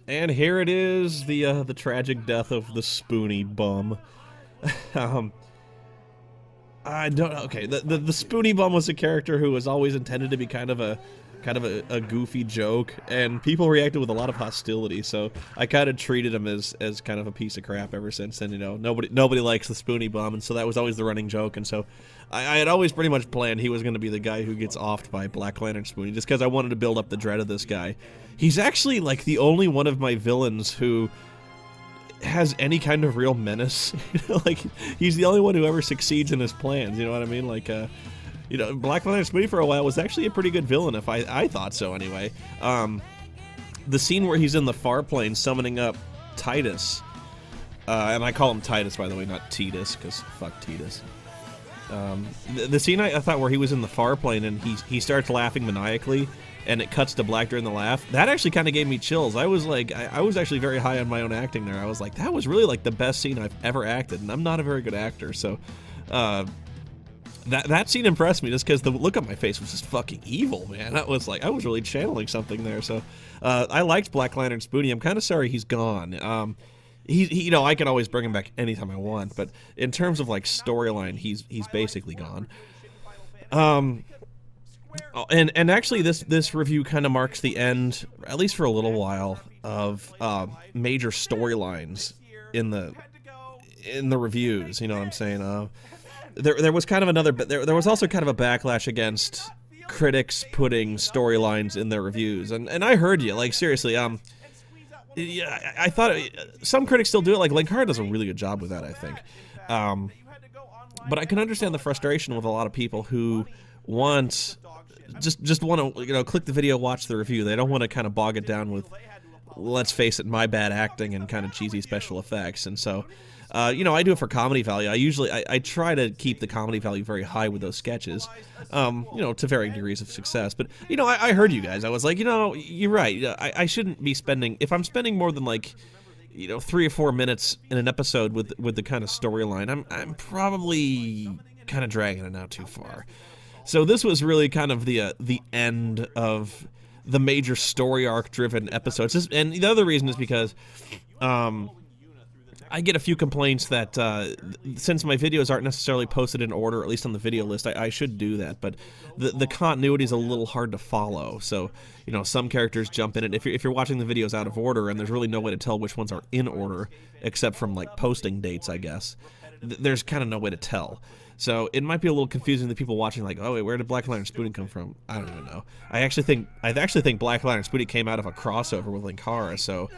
And here it is, the tragic death of the Spoony bum. um, I don't know. Okay, the Spoony bum was a character who was always intended to be kind of a goofy joke, and people reacted with a lot of hostility. So I kind of treated him as kind of a piece of crap ever since then. You know, nobody likes the Spoony bum, and so that was always the running joke. And so I had always pretty much planned he was going to be the guy who gets offed by Black Lantern Spoony, just because I wanted to build up the dread of this guy. He's actually like the only one of my villains who has any kind of real menace. You know, like he's the only one who ever succeeds in his plans. You know what I mean? Like, you know, Black Lantern Spoony for a while was actually a pretty good villain, if I thought so anyway. The scene where he's in the far plane summoning up Titus, and I call him Titus, by the way, not Titus, because fuck Titus. The scene I thought where he was in the far plane and he starts laughing maniacally, and it cuts to black during the laugh, that actually kind of gave me chills. I was like, I was actually very high on my own acting there. I was like, that was really like the best scene I've ever acted, and I'm not a very good actor, so that scene impressed me just because the look on my face was just fucking evil, man. That was like, I was really channeling something there. So I liked Black Lantern Spoony. I'm kind of sorry he's gone. He, you know, I can always bring him back anytime I want, but in terms of like storyline, he's basically gone. And actually, this review kind of marks the end, at least for a little while, of major storylines in the reviews. You know what I'm saying? There was kind of another, but there was also kind of a backlash against critics putting storylines in their reviews, and I heard you. Like seriously, yeah, I thought some critics still do it. Like Linkara does a really good job with that, I think. But I can understand the frustration with a lot of people who want just want to, you know, click the video, watch the review. They don't want to kind of bog it down with, let's face it, my bad acting and kind of cheesy special effects. And so, you know, I do it for comedy value. I try to keep the comedy value very high with those sketches, you know, to varying degrees of success. But, you know, I heard you guys. I was like, you know, you're right. I shouldn't be spending, if I'm spending more than like, you know, 3 or 4 minutes in an episode with the kind of storyline, I'm probably kind of dragging it out too far. So this was really kind of the end of the major story arc driven episodes. And the other reason is because I get a few complaints that since my videos aren't necessarily posted in order, at least on the video list, I should do that, but the continuity is a little hard to follow. So, you know, some characters jump in it. If you're watching the videos out of order, and there's really no way to tell which ones are in order, except from like posting dates, I guess, there's kind of no way to tell. So it might be a little confusing to people watching, like, oh wait, where did Black Lantern Spoony come from? I don't even know. I actually think Black Lantern Spoony came out of a crossover with Linkara. So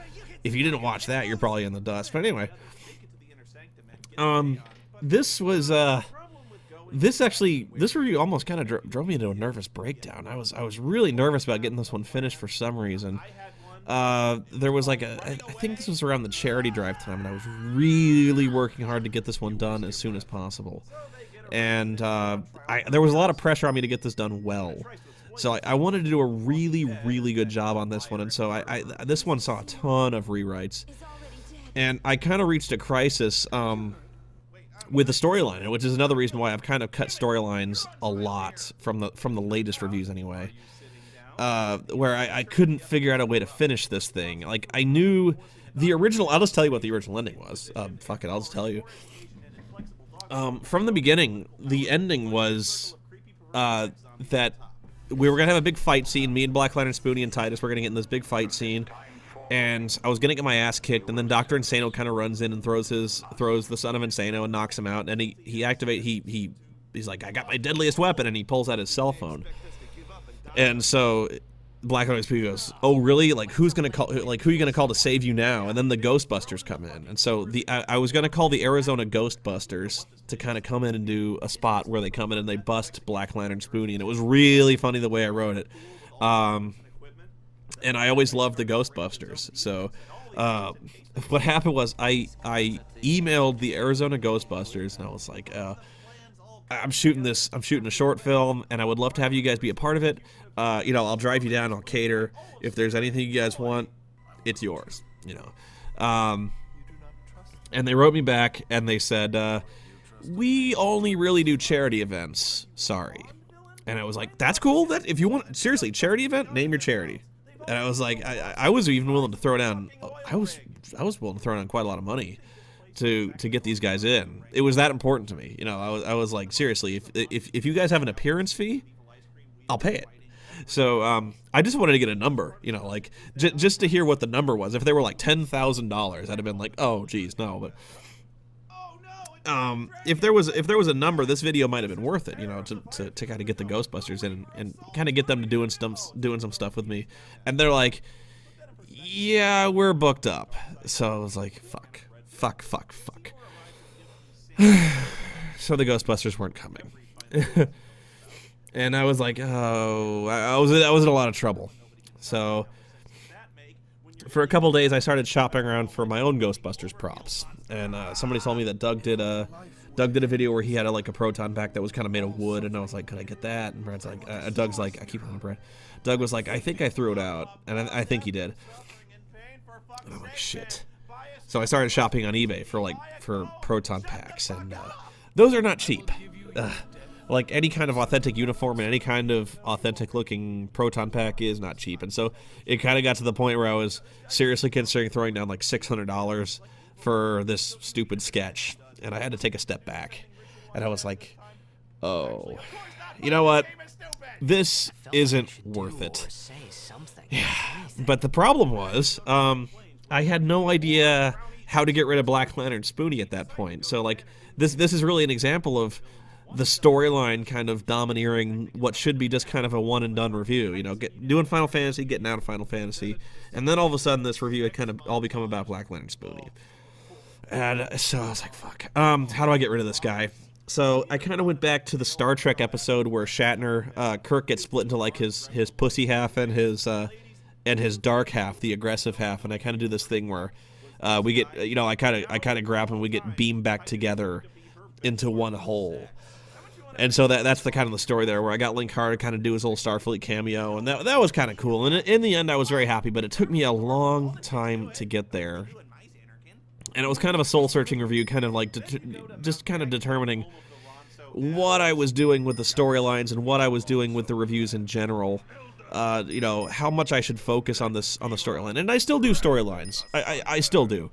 if you didn't watch that, you're probably in the dust. But anyway, this review almost kind of drove me into a nervous breakdown. I was really nervous about getting this one finished for some reason. There was like I think this was around the charity drive time, and I was really working hard to get this one done as soon as possible. And there was a lot of pressure on me to get this done well. So I wanted to do a really, really good job on this one, and so this one saw a ton of rewrites. And I kind of reached a crisis with the storyline, which is another reason why I've kind of cut storylines a lot from the latest reviews anyway. Where I couldn't figure out a way to finish this thing. Like, I knew the original... I'll just tell you what the original ending was. Fuck it, I'll just tell you. From the beginning, the ending was that we were going to have a big fight scene. Me and Black Lantern Spoony and Titus were going to get in this big fight scene. And I was going to get my ass kicked, and then Dr. Insano kind of runs in and throws the son of Insano and knocks him out. And he's like, I got my deadliest weapon, and he pulls out his cell phone. And so Black Lantern Spoony goes, "Oh, really? Like, who are you gonna call to save you now?" And then the Ghostbusters come in, and so I was gonna call the Arizona Ghostbusters to kind of come in and do a spot where they come in and they bust Black Lantern Spoony, and it was really funny the way I wrote it. And I always loved the Ghostbusters. So what happened was I emailed the Arizona Ghostbusters, and I was like, I'm shooting a short film, and I would love to have you guys be a part of it. You know, I'll drive you down, I'll cater. If there's anything you guys want, it's yours, you know. And they wrote me back, and they said, we only really do charity events, sorry. And I was like, that's cool. That if you want, seriously, charity event, name your charity. And I was like, I was even willing to throw down. I was willing to throw down quite a lot of money to get these guys in. It was that important to me. You know, I was like, seriously, if you guys have an appearance fee, I'll pay it. So I just wanted to get a number, you know, like just to hear what the number was. If they were like $10,000, I'd have been like, oh, geez, no. But if there was a number, this video might have been worth it, you know, to kind of get the Ghostbusters in and kind of get them to doing some stuff with me. And they're like, yeah, we're booked up. So I was like, fuck. So the Ghostbusters weren't coming. And I was like, oh, I was in a lot of trouble. So for a couple days, I started shopping around for my own Ghostbusters props. And somebody told me that Doug did a video where he had a proton pack that was kind of made of wood. And I was like, could I get that? And Brad's like, Doug's like, I keep calling Brad. Doug was like, I think I threw it out. And I think he did. And I'm like, shit. So I started shopping on eBay for proton packs. And those are not cheap. Like any kind of authentic uniform and any kind of authentic looking proton pack is not cheap. And so it kind of got to the point where I was seriously considering throwing down like $600 for this stupid sketch. And I had to take a step back. And I was like, oh, you know what? This isn't worth it. Yeah. But the problem was, I had no idea how to get rid of Black Lantern Spoony at that point. So like this is really an example of the storyline kind of domineering what should be just kind of a one and done review, you know, doing Final Fantasy, getting out of Final Fantasy, and then all of a sudden this review had kind of all become about Black Lantern Spoony. And so I was like, fuck, how do I get rid of this guy? So I kind of went back to the Star Trek episode where Shatner, Kirk gets split into like his pussy half and his dark half, the aggressive half, and I kind of do this thing where we get, you know, I kind of grab and we get beamed back together into one whole. And so that's the kind of the story there, where I got Link Hard to kind of do his little Starfleet cameo, and that was kind of cool. And in the end, I was very happy, but it took me a long time to get there. And it was kind of a soul-searching review, kind of like just kind of determining what I was doing with the storylines and what I was doing with the reviews in general. You know, how much I should focus on the storyline. And I still do storylines. I still do.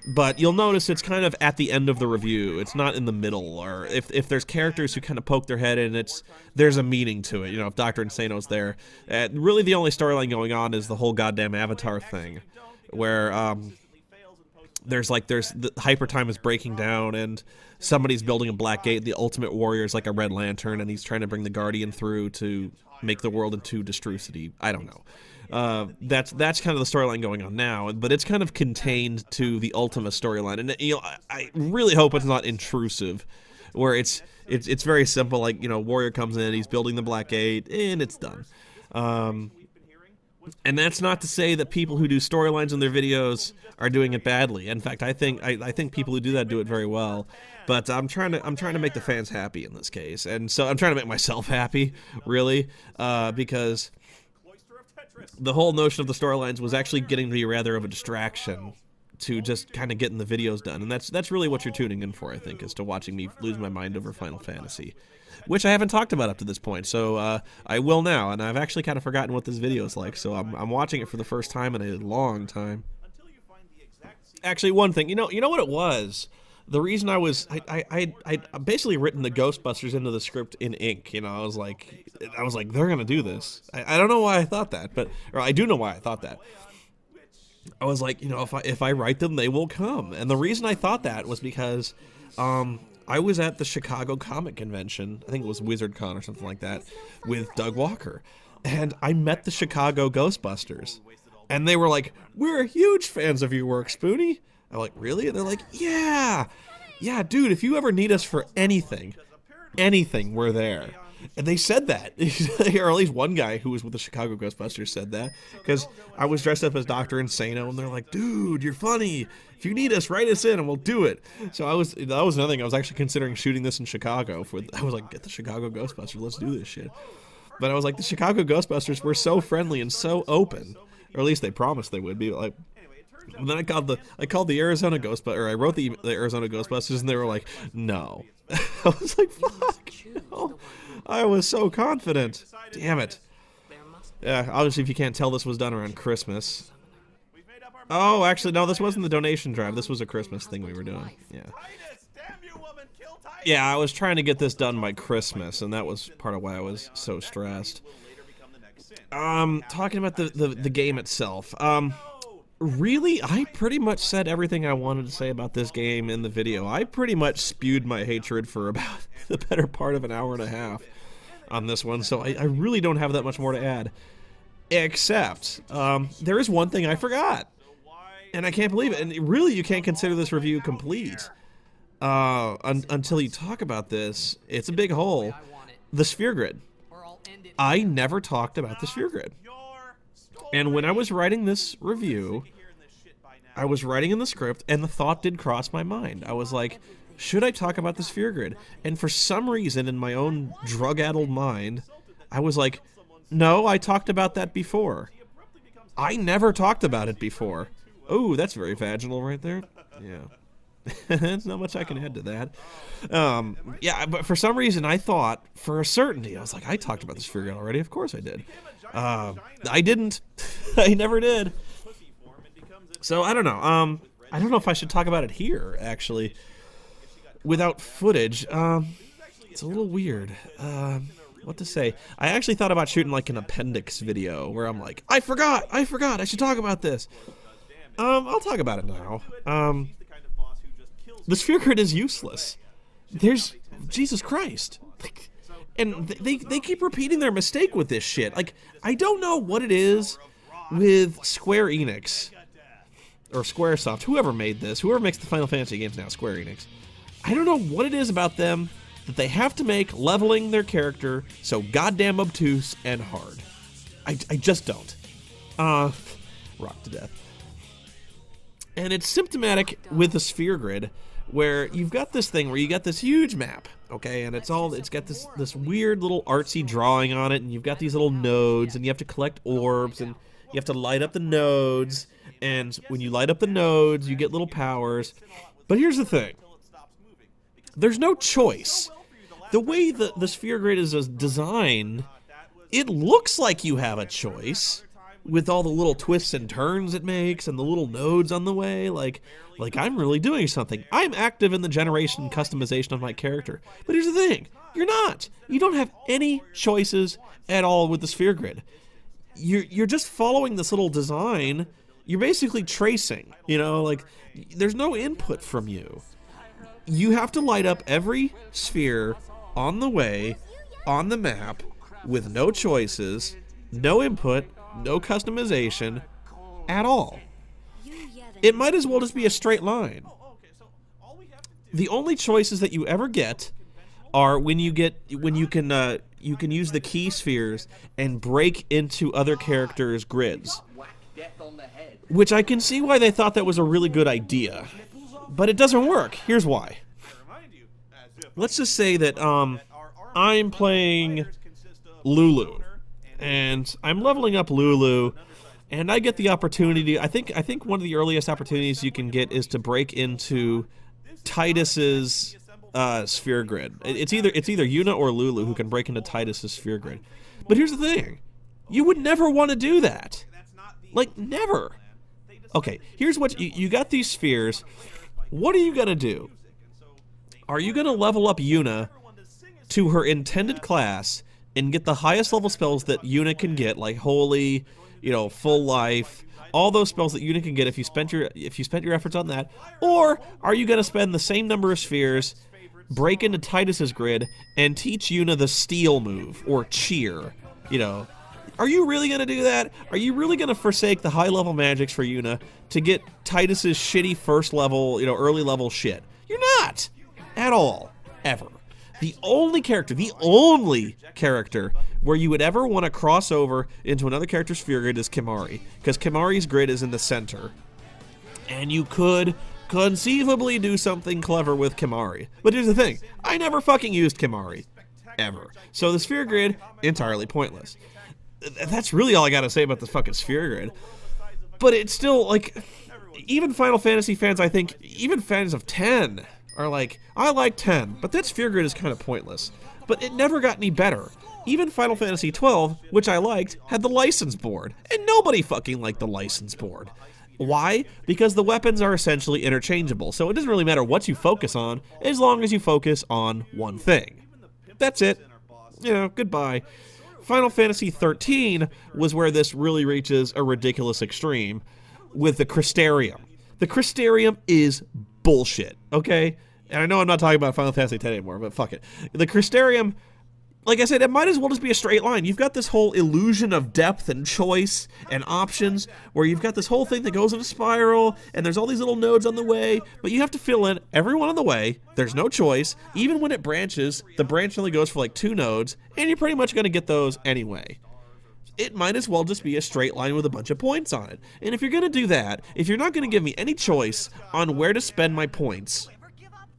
But you'll notice it's kind of at the end of the review. It's not in the middle, or if there's characters who kind of poke their head in, there's a meaning to it. You know, if Dr. Insano's there. Really the only storyline going on is the whole goddamn Avatar thing, where there's the hyper time is breaking down and somebody's building a black gate. The Ultimate Warrior is like a Red Lantern, and he's trying to bring the Guardian through to make the world into Destrucity. I don't know. That's kind of the storyline going on now, but it's kind of contained to the Ultima storyline, and you know, I really hope it's not intrusive, where it's very simple. Like, you know, Warrior comes in, he's building the Black Gate, and it's done. And that's not to say that people who do storylines in their videos are doing it badly. In fact, I think people who do that do it very well. But I'm trying to make the fans happy in this case, and so I'm trying to make myself happy, really, because the whole notion of the storylines was actually getting to be rather of a distraction to just kind of getting the videos done. And that's really what you're tuning in for, I think, is to watching me lose my mind over Final Fantasy, which I haven't talked about up to this point. So I will now, and I've actually kind of forgotten what this video is like. So I'm watching it for the first time in a long time. Actually, one thing, you know what it was? The reason I basically written the Ghostbusters into the script in ink. You know, I was like, they're gonna do this. I don't know why I thought that, or I do know why I thought that. I was like, you know, if I write them, they will come. And the reason I thought that was because I was at the Chicago Comic Convention. I think it was WizardCon or something like that, with Doug Walker, and I met the Chicago Ghostbusters, and they were like, "We're huge fans of your work, Spoony." I'm like, really? And they're like, yeah, dude, if you ever need us for anything, we're there. And they said that, or at least one guy who was with the Chicago Ghostbusters said that, because I was dressed up as Dr. Insano, and they're like, dude, you're funny. If you need us, write us in, and we'll do it. So that was another thing. I was actually considering shooting this in Chicago. I was like, get the Chicago Ghostbusters, let's do this shit. But I was like, the Chicago Ghostbusters were so friendly and so open, or at least they promised they would be. Like, and then I called the Arizona Ghostbusters, or I wrote the Arizona Ghostbusters, and they were like, no. I was like, fuck, no. I was so confident. Damn it. Obviously, if you can't tell, this was done around Christmas. Oh, actually, no, this wasn't the donation drive. This was a Christmas thing we were doing. Yeah. Yeah, I was trying to get this done by Christmas, and that was part of why I was so stressed. Talking about the game itself. Really, I pretty much said everything I wanted to say about this game in the video. I pretty much spewed my hatred for about the better part of an hour and a half on this one, so I really don't have that much more to add. Except, there is one thing I forgot. And I can't believe it. And really, you can't consider this review complete until you talk about this. It's a big hole. The sphere grid. I never talked about the sphere grid. And when I was writing this review, I was writing in the script, and the thought did cross my mind. I was like, should I talk about the sphere grid? And for some reason, in my own drug-addled mind, I was like, no, I talked about that before. I never talked about it before. Oh, that's very vaginal right there. Yeah. There's not much I can add to that. Yeah, but for some reason, I thought, for a certainty, I was like, I talked about the sphere grid already. Of course I did. I didn't. I never did. So, I don't know. I don't know if I should talk about it here, actually, without footage. It's a little weird. What to say? I actually thought about shooting, like, an appendix video where I'm like, I forgot, I should talk about this. I'll talk about it now. The sphere grid is useless. There's... Jesus Christ. Like, and they keep repeating their mistake with this shit. Like, I don't know what it is with Square Enix. Or Squaresoft. Whoever made this. Whoever makes the Final Fantasy games now. Square Enix. I don't know what it is about them that they have to make leveling their character so goddamn obtuse and hard. I just don't. Rock to death. And it's symptomatic with the sphere grid, where you've got this thing where you got this huge map, okay, and it's got this weird little artsy drawing on it, and you've got these little nodes, and you have to collect orbs, and you have to light up the nodes, and when you light up the nodes, you get little powers. But here's the thing. There's no choice. The way the sphere grid is designed, it looks like you have a choice, with all the little twists and turns it makes and the little nodes on the way, like I'm really doing something. I'm active in the generation and customization of my character. But here's the thing, you're not. You don't have any choices at all with the sphere grid. You're just following this little design. You're basically tracing, you know, like there's no input from you. You have to light up every sphere on the way, on the map, with no choices, no input, no customization at all. It might as well just be a straight line. The only choices that you ever get are when you can use the key spheres and break into other characters' grids. Which I can see why they thought that was a really good idea. But it doesn't work. Here's why. Let's just say that I'm playing Lulu. And I'm leveling up Lulu, and I get the opportunity. I think one of the earliest opportunities you can get is to break into Titus's sphere grid. It's either Yuna or Lulu who can break into Titus's sphere grid. But here's the thing: you would never want to do that. Like never. Okay, here's what you got these spheres. What are you gonna do? Are you gonna level up Yuna to her intended class and get the highest level spells that Yuna can get, like Holy, you know, Full Life, all those spells that Yuna can get if you spent your efforts on that? Or are you going to spend the same number of spheres, break into Titus's grid, and teach Yuna the Steel move, or Cheer? You know, are you really going to do that? Are you really going to forsake the high level magics for Yuna to get Titus's shitty first level, you know, early level shit? You're not! At all. Ever. The only character where you would ever want to cross over into another character's sphere grid is Kimahri, because Kimahri's grid is in the center. And you could conceivably do something clever with Kimahri. But here's the thing, I never fucking used Kimahri. Ever. So the sphere grid, entirely pointless. That's really all I gotta say about the fucking sphere grid. But it's still, like, even Final Fantasy fans, I think, even fans of 10... are like, I like 10, but that sphere grid is kind of pointless. But it never got any better. Even Final Fantasy XII, which I liked, had the license board, and nobody fucking liked the license board. Why? Because the weapons are essentially interchangeable, so it doesn't really matter what you focus on, as long as you focus on one thing. That's it. Goodbye. Final Fantasy XIII was where this really reaches a ridiculous extreme with the Crystarium. The Crystarium is bullshit, okay? And I know I'm not talking about Final Fantasy X anymore, but fuck it. The Crystarium, like I said, it might as well just be a straight line. You've got this whole illusion of depth and choice and options where you've got this whole thing that goes in a spiral, and there's all these little nodes on the way, but you have to fill in every one on the way. There's no choice. Even when it branches, the branch only goes for like 2 nodes, and you're pretty much going to get those anyway. It might as well just be a straight line with a bunch of points on it. And if you're going to do that, if you're not going to give me any choice on where to spend my points,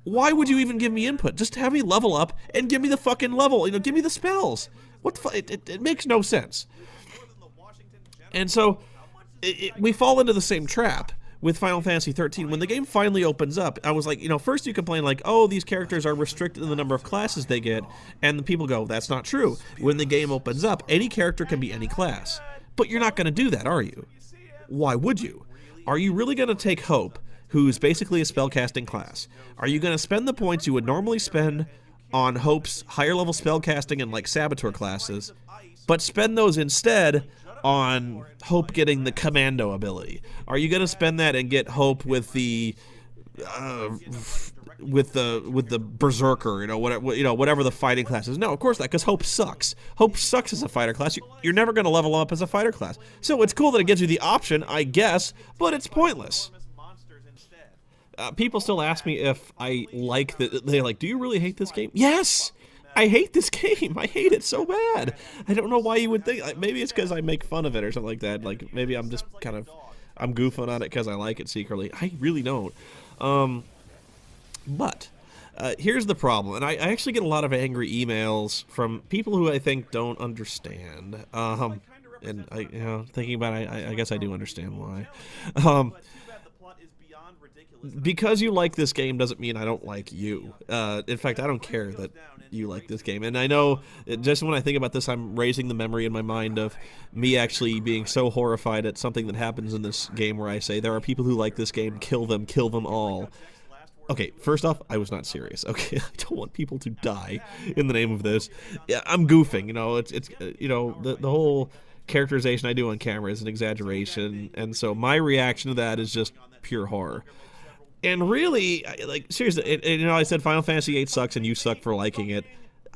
why would you even give me input? Just have me level up and give me the fucking level. Give me the spells. What the fuck? It makes no sense. And so we fall into the same trap with Final Fantasy XIII. When the game finally opens up, I was like, first you complain like, oh, these characters are restricted in the number of classes they get, and the people go, that's not true. When the game opens up, any character can be any class. But you're not going to do that, are you? Why would you? Are you really going to take Hope, who's basically a spellcasting class? Are you going to spend the points you would normally spend on Hope's higher level spellcasting and like Saboteur classes, but spend those instead on Hope getting the Commando ability? Are you going to spend that and get Hope with the Berserker, whatever the fighting class is? No, of course not, because Hope sucks. Hope sucks as a fighter class. You're never going to level up as a fighter class. So it's cool that it gives you the option, I guess, but it's pointless. People still ask me if I like they're like, do you really hate this game? Yes! I hate this game. I hate it so bad. I don't know why you would think. Maybe it's because I make fun of it or something like that. Like, maybe I'm just I'm goofing on it because I like it secretly. I really don't. But here's the problem. And I actually get a lot of angry emails from people who I think don't understand. And thinking about it, I guess I do understand why. Because you like this game doesn't mean I don't like you. In fact, I don't care that you like this game. And I know, just when I think about this, I'm raising the memory in my mind of me actually being so horrified at something that happens in this game where I say, there are people who like this game, kill them all. Okay, first off, I was not serious. Okay, I don't want people to die in the name of this. Yeah, I'm goofing, it's the whole characterization I do on camera is an exaggeration, and so my reaction to that is just pure horror. And really, seriously, I said Final Fantasy VIII sucks and you suck for liking it.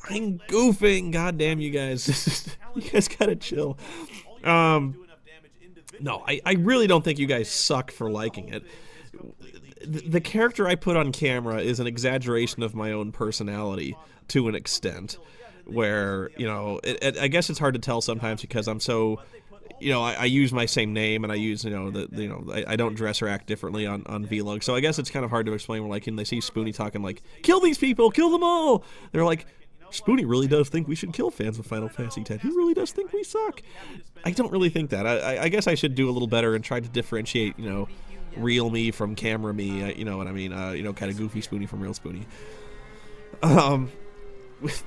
I'm goofing. Goddamn, you guys. You guys gotta chill. No, I really don't think you guys suck for liking it. The character I put on camera is an exaggeration of my own personality to an extent where, I guess it's hard to tell sometimes because I'm so... I use my same name, and I use, I don't dress or act differently on Vlog, so I guess it's kind of hard to explain when they see Spoony talking like, kill these people, kill them all! They're like, Spoony really does think we should kill fans of Final Fantasy X. He really does think we suck. I don't really think that. I guess I should do a little better and try to differentiate, real me from camera me, you know what I mean, kind of goofy Spoony from real Spoony.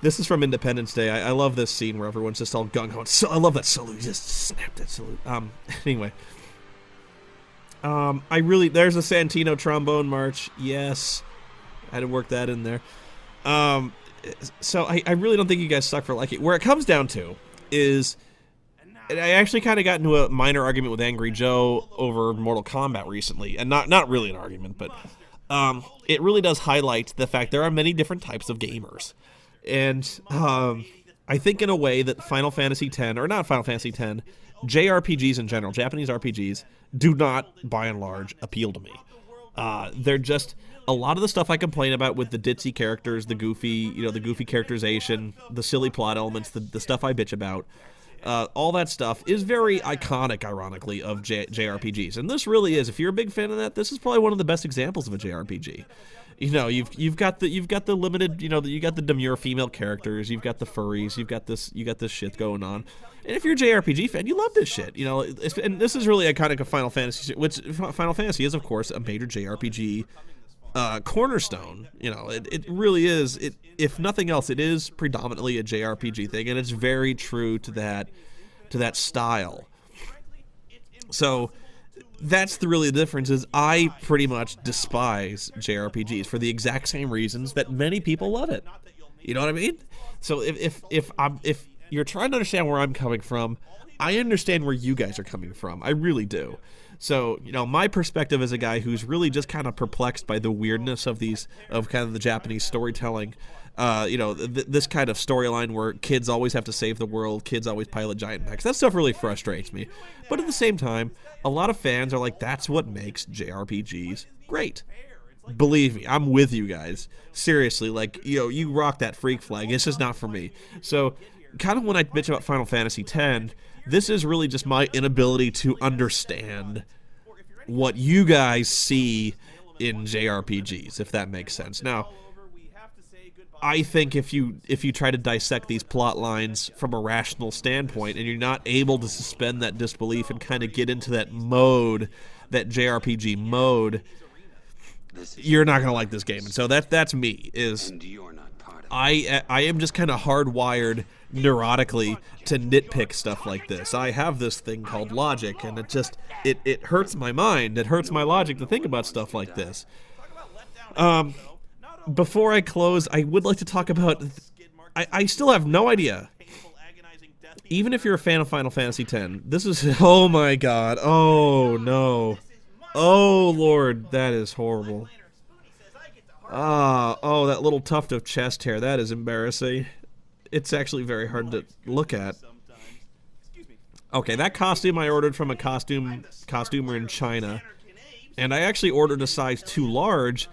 This is from Independence Day. I love this scene where everyone's just all gung-ho. So, I love that salute. Just snap that salute. Anyway. There's a Santino trombone march. Yes. I had to work that in there. So I really don't think you guys suck for liking it. Where it comes down to is, and I actually kind of got into a minor argument with Angry Joe over Mortal Kombat recently. And not really an argument, but it really does highlight the fact there are many different types of gamers. And I think in a way that Final Fantasy X, or not Final Fantasy X, JRPGs in general, Japanese RPGs, do not, by and large, appeal to me. They're just, a lot of the stuff I complain about with the ditzy characters, the goofy characterization, the silly plot elements, the stuff I bitch about, all that stuff is very iconic, ironically, of JRPGs. And this really is, if you're a big fan of that, this is probably one of the best examples of a JRPG. You've got the limited, you got the demure female characters, you've got the furries, you got this shit going on. And if you're a JRPG fan, you love this shit. And this is really iconic of Final Fantasy, which Final Fantasy is, of course, a major JRPG cornerstone. You know, it really is. If nothing else, it is predominantly a JRPG thing, and it's very true to that style. So that's really the difference. Is I pretty much despise JRPGs for the exact same reasons that many people love it. You know what I mean? So if you're trying to understand where I'm coming from, I understand where you guys are coming from. I really do. So, you know, my perspective as a guy who's really just kind of perplexed by the weirdness of kind of the Japanese storytelling, you know, this kind of storyline where kids always have to save the world, kids always pilot giant mechs. That stuff really frustrates me. But at the same time, a lot of fans are like, that's what makes JRPGs great. Believe me, I'm with you guys. Seriously, like, you know, you rock that freak flag. It's just not for me. So, kind of when I bitch about Final Fantasy X, this is really just my inability to understand what you guys see in JRPGs, if that makes sense. Now, I think if you try to dissect these plot lines from a rational standpoint and you're not able to suspend that disbelief and kind of get into that mode, that JRPG mode, you're not going to like this game. And so that's me, is I am just kind of hardwired neurotically to nitpick stuff like this. I have this thing called logic, and it hurts my mind. It hurts my logic to think about stuff like this. Before I close, I would like to talk about... I still have no idea. Even if you're a fan of Final Fantasy X, this is... Oh my god. Oh no. Oh lord, that is horrible. Oh, that little tuft of chest hair, that is embarrassing. It's actually very hard to look at. Okay, that costume I ordered from a costumer in China, and I actually ordered a size too large,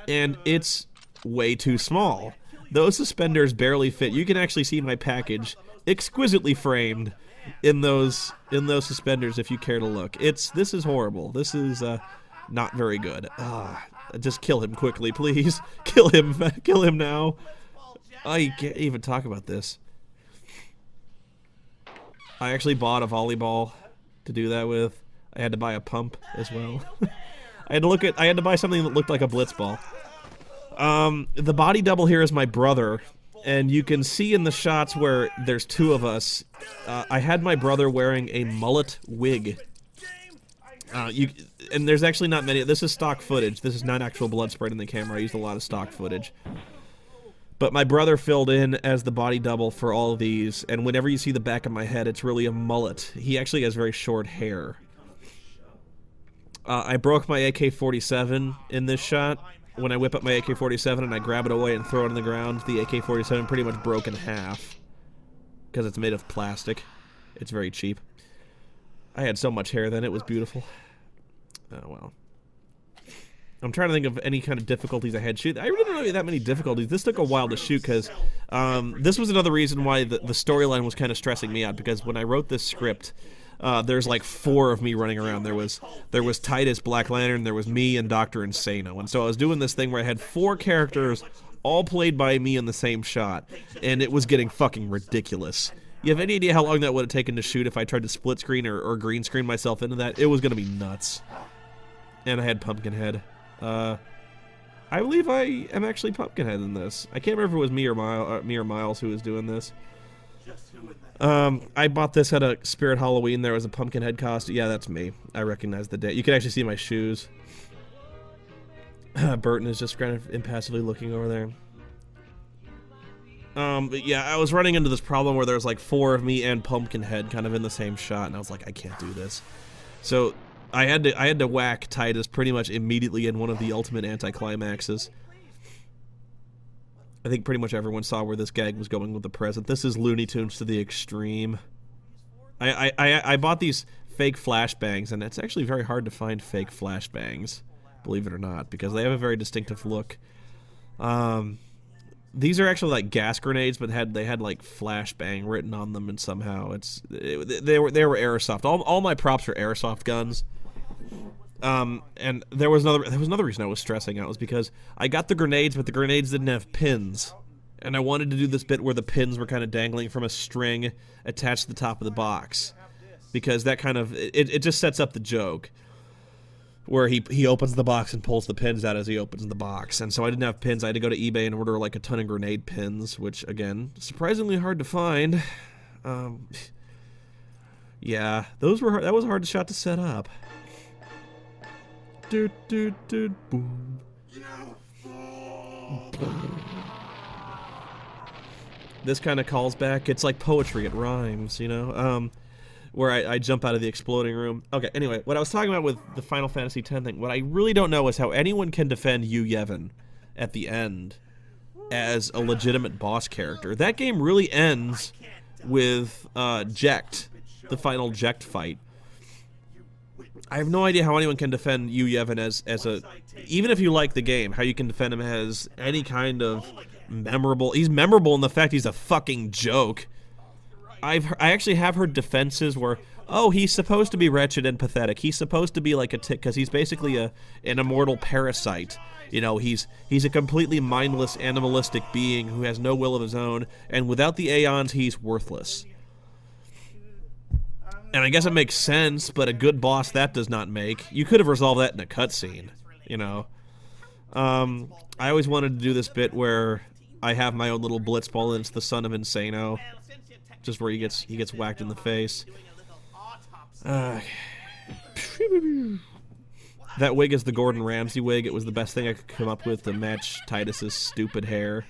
and it's way too small. Those suspenders barely fit. You can actually see my package exquisitely framed in those suspenders if you care to look. This is horrible. This is not very good. Just kill him quickly, please. Kill him. Kill him now. I can't even talk about this. I actually bought a volleyball to do that with. I had to buy a pump as well. I had to buy something that looked like a blitz ball. The body double here is my brother, and you can see in the shots where there's two of us, I had my brother wearing a mullet wig. And there's actually not many. This is stock footage. This is not actual blood sprayed in the camera. I used a lot of stock footage. But my brother filled in as the body double for all of these, and whenever you see the back of my head, it's really a mullet. He actually has very short hair. I broke my AK-47 in this shot. When I whip up my AK-47 and I grab it away and throw it on the ground, the AK-47 pretty much broke in half. Because it's made of plastic. It's very cheap. I had so much hair then, it was beautiful. Oh, well. I'm trying to think of any kind of difficulties I had shoot. I really don't have that many difficulties. This took a while to shoot because this was another reason why the storyline was kind of stressing me out, because when I wrote this script, there's like 4 of me running around. There was Titus, Black Lantern, there was me, and Dr. Insano. And so I was doing this thing where I had 4 characters all played by me in the same shot, and it was getting fucking ridiculous. You have any idea how long that would have taken to shoot if I tried to split screen or green screen myself into that? It was going to be nuts. And I had Pumpkinhead. I believe I am actually Pumpkinhead in this. I can't remember if it was me or Miles who was doing this. I bought this at a Spirit Halloween. There was a Pumpkinhead costume. Yeah, that's me. I recognize the date. You can actually see my shoes. Burton is just kind of impassively looking over there. But yeah, I was running into this problem where there's like 4 of me and Pumpkinhead kind of in the same shot, and I was like, I can't do this. So I had to whack Titus pretty much immediately in one of the ultimate anticlimaxes. I think pretty much everyone saw where this gag was going with the present. This is Looney Tunes to the extreme. I bought these fake flashbangs, and it's actually very hard to find fake flashbangs, believe it or not, because they have a very distinctive look. These are actually like gas grenades, but they had like flashbang written on them, and somehow they were airsoft. All my props are airsoft guns. And there was another reason I was stressing out, was because I got the grenades, but the grenades didn't have pins, and I wanted to do this bit where the pins were kind of dangling from a string attached to the top of the box, because that kind of it just sets up the joke. where he opens the box and pulls the pins out as he opens the box. And so I didn't have pins. I had to go to eBay and order like a ton of grenade pins, which again, surprisingly hard to find. Yeah, that was a hard shot to set up. Doot doot doot boom. This kind of calls back. It's like poetry. It rhymes, you know. Where I jump out of the exploding room. Okay, anyway, what I was talking about with the Final Fantasy X thing, what I really don't know is how anyone can defend Yu Yevon at the end as a legitimate boss character. That game really ends with Jecht, the final Jecht fight. I have no idea how anyone can defend Yu Yevon as a... Even if you like the game, how you can defend him as any kind of memorable... He's memorable in the fact he's a fucking joke. I actually have heard defenses where, oh, he's supposed to be wretched and pathetic. He's supposed to be like a tick because he's basically an immortal parasite. You know, he's a completely mindless, animalistic being who has no will of his own, and without the Aeons, he's worthless. And I guess it makes sense, but a good boss that does not make. You could have resolved that in a cutscene, you know. I always wanted to do this bit where I have my own little blitzball and it's the son of Insano. Just where he gets whacked in the face. That wig is the Gordon Ramsay wig. It was the best thing I could come up with to match Titus's stupid hair.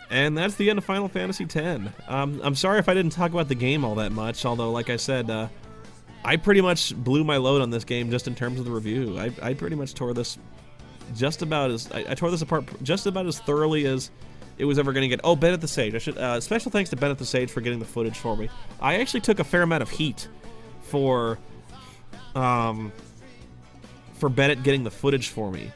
And that's the end of Final Fantasy X. I'm sorry if I didn't talk about the game all that much, although, like I said, I pretty much blew my load on this game just in terms of the review. I pretty much tore this just about as... I tore this apart just about as thoroughly as it was ever going to get. Oh, Bennett the Sage. I should special thanks to Bennett the Sage for getting the footage for me. I actually took a fair amount of heat for Bennett getting the footage for me.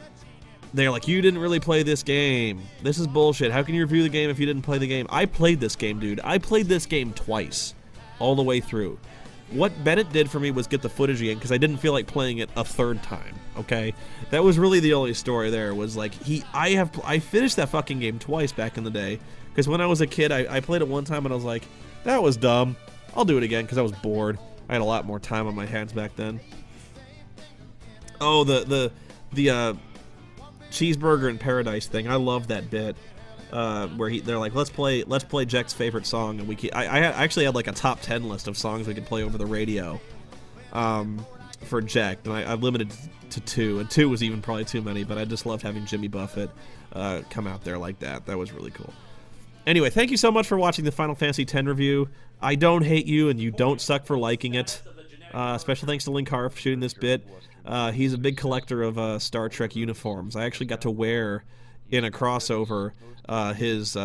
They're like, you didn't really play this game. This is bullshit. How can you review the game if you didn't play the game? I played this game, dude. I played this game twice, all the way through. What Bennett did for me was get the footage again because I didn't feel like playing it a third time. Okay, that was really the only story there. Was like I finished that fucking game twice back in the day because when I was a kid I played it one time and I was like, that was dumb. I'll do it again because I was bored. I had a lot more time on my hands back then. Oh, the cheeseburger in paradise thing. I love that bit. Where they're like, let's play Jecht's favorite song, and I actually had like a top 10 list of songs we could play over the radio, for Jecht, and I limited to 2, and 2 was even probably too many, but I just loved having Jimmy Buffett come out there like that. That was really cool. Anyway, thank you so much for watching the Final Fantasy X review. I don't hate you, and you don't suck for liking it. Special thanks to Linkar for shooting this bit. He's a big collector of Star Trek uniforms. I actually got to wear in a crossover his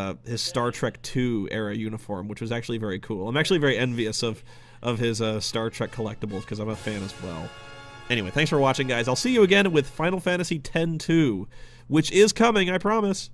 Star Trek II era uniform, which was actually very cool. I'm actually very envious of his Star Trek collectibles because I'm a fan as well. Anyway, thanks for watching, guys. I'll see you again with Final Fantasy X-2, which is coming, I promise.